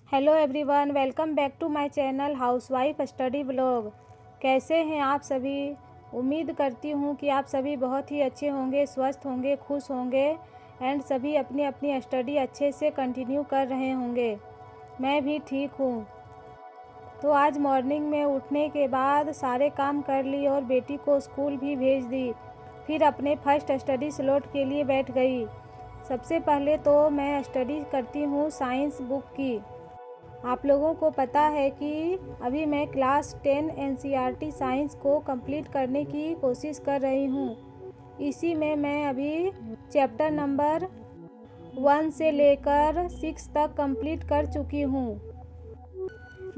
Hello everyone, welcome back to my channel housewife study blog. कैसे हैं आप सभी? उम्मीद करती हूँ कि आप सभी बहुत ही अच्छे होंगे, स्वस्थ होंगे, खुश होंगे एंड सभी अपनी अपनी स्टडी अच्छे से कंटिन्यू कर रहे होंगे। मैं भी ठीक हूँ। तो आज मॉर्निंग में उठने के बाद सारे काम कर ली और बेटी को स्कूल भी भेज दी। फिर अपने फर्स्ट स्टडी स्लॉट के लिए बैठ गई। सबसे पहले तो मैं स्टडी करती हूँ साइंस बुक की। आप लोगों को पता है कि अभी मैं क्लास 10 एनसीईआरटी साइंस को कंप्लीट करने की कोशिश कर रही हूँ। इसी में मैं अभी चैप्टर नंबर 1 से लेकर 6 तक कंप्लीट कर चुकी हूँ।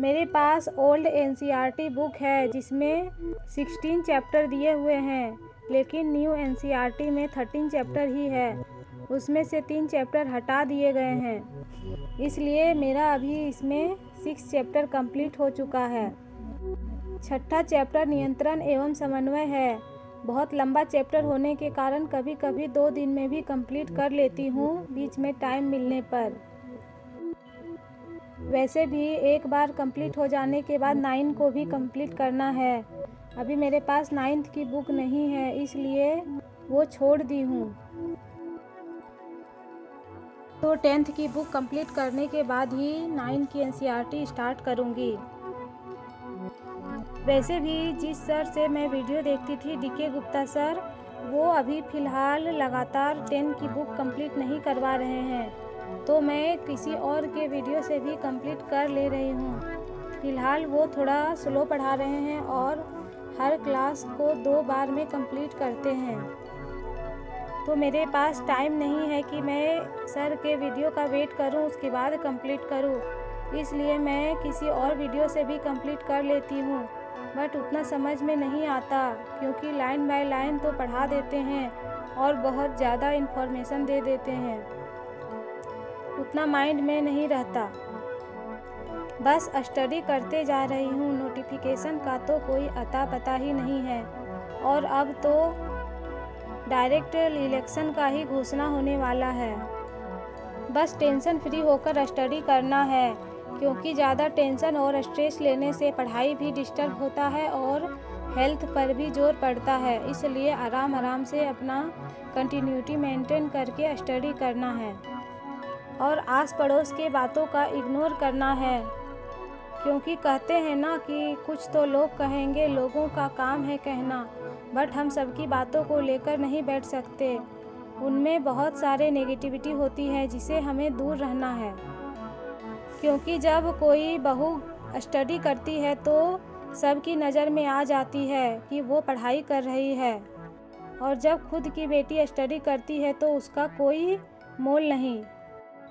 मेरे पास ओल्ड एनसीईआरटी बुक है जिसमें 16 चैप्टर दिए हुए हैं, लेकिन न्यू एनसीईआरटी में 13 चैप्टर ही है। उसमें से 3 चैप्टर हटा दिए गए हैं, इसलिए मेरा अभी इसमें 6 चैप्टर कंप्लीट हो चुका है। छठा चैप्टर नियंत्रण एवं समन्वय है। बहुत लंबा चैप्टर होने के कारण कभी कभी 2 दिन में भी कंप्लीट कर लेती हूँ, बीच में टाइम मिलने पर। वैसे भी एक बार कंप्लीट हो जाने के बाद 9 को भी कंप्लीट करना है। अभी मेरे पास 9th की बुक नहीं है, इसलिए वो छोड़ दी हूँ। तो 10th की बुक कंप्लीट करने के बाद ही 9 की एनसीईआरटी स्टार्ट करूँगी। वैसे भी जिस सर से मैं वीडियो देखती थी, डीके गुप्ता सर, वो अभी फ़िलहाल लगातार 10 की बुक कंप्लीट नहीं करवा रहे हैं, तो मैं किसी और के वीडियो से भी कंप्लीट कर ले रही हूँ। फ़िलहाल वो थोड़ा स्लो पढ़ा रहे हैं और हर क्लास को 2 बार में कंप्लीट करते हैं, तो मेरे पास टाइम नहीं है कि मैं सर के वीडियो का वेट करूं उसके बाद कंप्लीट करूं। इसलिए मैं किसी और वीडियो से भी कंप्लीट कर लेती हूं, बट उतना समझ में नहीं आता क्योंकि लाइन बाय लाइन तो पढ़ा देते हैं और बहुत ज़्यादा इन्फॉर्मेशन दे देते हैं, उतना माइंड में नहीं रहता। बस स्टडी करते जा रही हूँ। नोटिफिकेशन का तो कोई अता पता ही नहीं है, और अब तो डायरेक्ट इलेक्शन का ही घोषणा होने वाला है। बस टेंशन फ्री होकर स्टडी करना है, क्योंकि ज़्यादा टेंशन और स्ट्रेस लेने से पढ़ाई भी डिस्टर्ब होता है और हेल्थ पर भी जोर पड़ता है। इसलिए आराम आराम से अपना कंटिन्यूटी मेंटेन करके स्टडी करना है और आस पड़ोस के बातों का इग्नोर करना है, क्योंकि कहते हैं ना कि कुछ तो लोग कहेंगे, लोगों का काम है कहना, बट हम सबकी बातों को लेकर नहीं बैठ सकते। उनमें बहुत सारे नेगेटिविटी होती है जिसे हमें दूर रहना है, क्योंकि जब कोई बहू स्टडी करती है तो सबकी नज़र में आ जाती है कि वो पढ़ाई कर रही है, और जब खुद की बेटी स्टडी करती है तो उसका कोई मोल नहीं।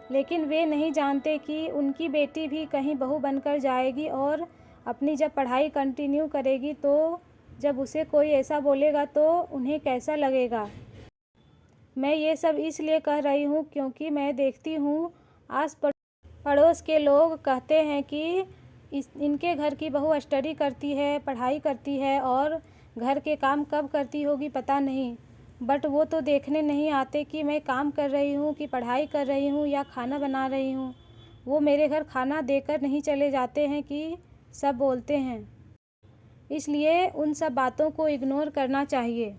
लेकिन वे नहीं जानते कि उनकी बेटी भी कहीं बहू बनकर जाएगी और अपनी जब पढ़ाई कंटिन्यू करेगी तो जब उसे कोई ऐसा बोलेगा तो उन्हें कैसा लगेगा। मैं ये सब इसलिए कह रही हूँ क्योंकि मैं देखती हूँ आस पड़ोस के लोग कहते हैं कि इनके घर की बहू स्टडी करती है, पढ़ाई करती है और घर के काम कब करती होगी पता नहीं, बट वो तो देखने नहीं आते कि मैं काम कर रही हूँ, कि पढ़ाई कर रही हूँ या खाना बना रही हूँ। वो मेरे घर खाना देकर नहीं चले जाते हैं कि सब बोलते हैं। इसलिए उन सब बातों को इग्नोर करना चाहिए।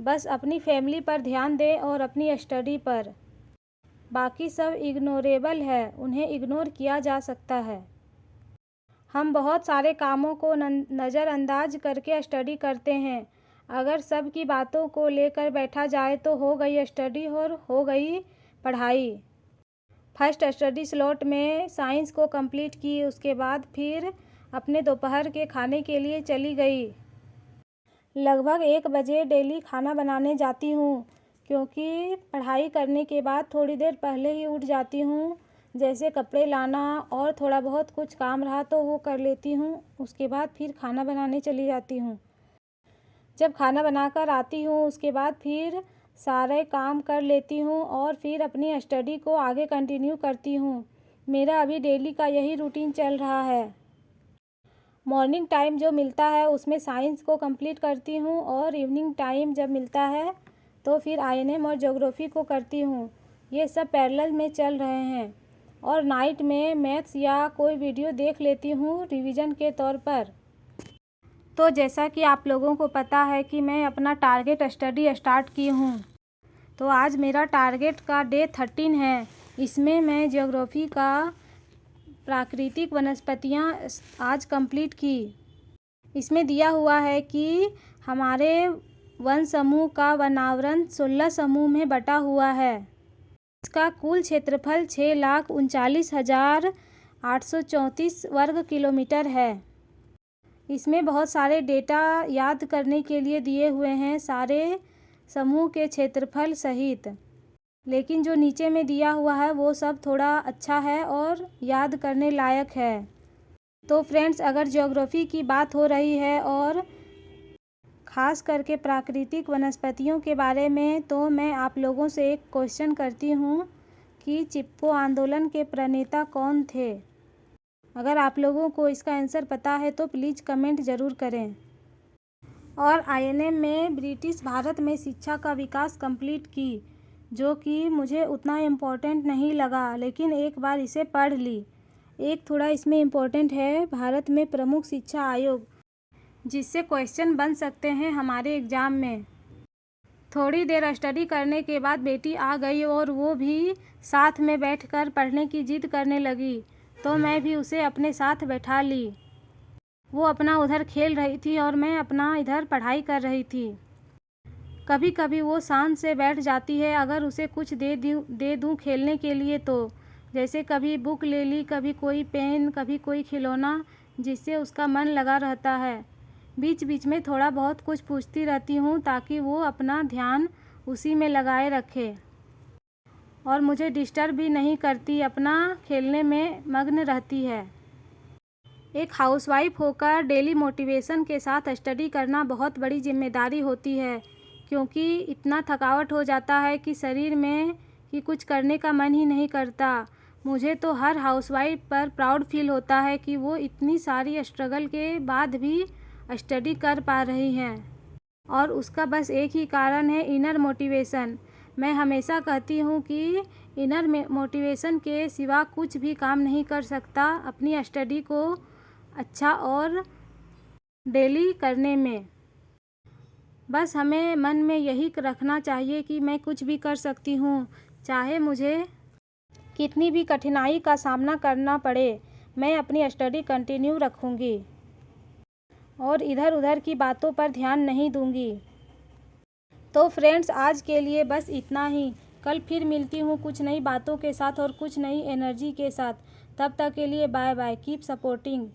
बस अपनी फैमिली पर ध्यान दें और अपनी स्टडी पर। बाकी सब इग्नोरेबल है, उन्हें इग्नोर किया जा सकता है। हम बहुत सारे कामों को नज़रअंदाज करके स्टडी करते हैं। अगर सब की बातों को लेकर बैठा जाए तो हो गई स्टडी और हो गई पढ़ाई। फर्स्ट स्टडी स्लॉट में साइंस को कंप्लीट की, उसके बाद फिर अपने दोपहर के खाने के लिए चली गई। लगभग 1 बजे डेली खाना बनाने जाती हूँ, क्योंकि पढ़ाई करने के बाद थोड़ी देर पहले ही उठ जाती हूँ। जैसे कपड़े लाना और थोड़ा बहुत कुछ काम रहा तो वो कर लेती हूँ, उसके बाद फिर खाना बनाने चली जाती हूँ। जब खाना बनाकर आती हूँ उसके बाद फिर सारे काम कर लेती हूँ और फिर अपनी स्टडी को आगे कंटिन्यू करती हूँ। मेरा अभी डेली का यही रूटीन चल रहा है। मॉर्निंग टाइम जो मिलता है उसमें साइंस को कंप्लीट करती हूँ, और इवनिंग टाइम जब मिलता है तो फिर आईएनएम और ज्योग्राफी को करती हूँ। ये सब पैरेलल में चल रहे हैं। और नाइट में मैथ्स या कोई वीडियो देख लेती हूँ रिवीजन के तौर पर। तो जैसा कि आप लोगों को पता है कि मैं अपना टारगेट स्टडी स्टार्ट की हूँ। तो आज मेरा टारगेट का डे 13 है। इसमें मैं ज्योग्राफी का प्राकृतिक वनस्पतियाँ आज कंप्लीट की। इसमें दिया हुआ है कि हमारे वन समूह का वनावरण 16 समूह में बटा हुआ है। इसका कुल क्षेत्रफल 6,39,834 वर्ग किलोमीटर है। इसमें बहुत सारे डेटा याद करने के लिए दिए हुए हैं, सारे समूह के क्षेत्रफल सहित। लेकिन जो नीचे में दिया हुआ है वो सब थोड़ा अच्छा है और याद करने लायक है। तो फ्रेंड्स, अगर ज्योग्राफी की बात हो रही है और ख़ास करके प्राकृतिक वनस्पतियों के बारे में, तो मैं आप लोगों से एक क्वेश्चन करती हूँ कि चिपको आंदोलन के प्रणेता कौन थे। अगर आप लोगों को इसका आंसर पता है तो प्लीज़ कमेंट ज़रूर करें। और आईएनएम में ब्रिटिश भारत में शिक्षा का विकास कंप्लीट की, जो कि मुझे उतना इम्पोर्टेंट नहीं लगा, लेकिन एक बार इसे पढ़ ली। एक थोड़ा इसमें इम्पोर्टेंट है, भारत में प्रमुख शिक्षा आयोग, जिससे क्वेश्चन बन सकते हैं हमारे एग्ज़ाम में। थोड़ी देर स्टडी करने के बाद बेटी आ गई और वो भी साथ में बैठकर पढ़ने की जिद करने लगी, तो मैं भी उसे अपने साथ बैठा ली। वो अपना उधर खेल रही थी और मैं अपना इधर पढ़ाई कर रही थी। कभी कभी वो शांत से बैठ जाती है अगर उसे कुछ दे दूँ खेलने के लिए, तो जैसे कभी बुक ले ली, कभी कोई पेन, कभी कोई खिलौना, जिससे उसका मन लगा रहता है। बीच बीच में थोड़ा बहुत कुछ पूछती रहती हूँ ताकि वो अपना ध्यान उसी में लगाए रखे और मुझे डिस्टर्ब भी नहीं करती, अपना खेलने में मग्न रहती है। एक हाउसवाइफ होकर डेली मोटिवेशन के साथ स्टडी करना बहुत बड़ी जिम्मेदारी होती है, क्योंकि इतना थकावट हो जाता है कि शरीर में कि कुछ करने का मन ही नहीं करता। मुझे तो हर हाउसवाइफ पर प्राउड फील होता है कि वो इतनी सारी स्ट्रगल के बाद भी स्टडी कर पा रही हैं, और उसका बस एक ही कारण है, इनर मोटिवेशन। मैं हमेशा कहती हूँ कि इनर मोटिवेशन के सिवा कुछ भी काम नहीं कर सकता अपनी स्टडी को अच्छा और डेली करने में। बस हमें मन में यही रखना चाहिए कि मैं कुछ भी कर सकती हूँ, चाहे मुझे कितनी भी कठिनाई का सामना करना पड़े, मैं अपनी स्टडी कंटिन्यू रखूँगी और इधर उधर की बातों पर ध्यान नहीं दूँगी। तो फ्रेंड्स, आज के लिए बस इतना ही। कल फिर मिलती हूँ कुछ नई बातों के साथ और कुछ नई एनर्जी के साथ। तब तक के लिए बाय बाय। Keep supporting.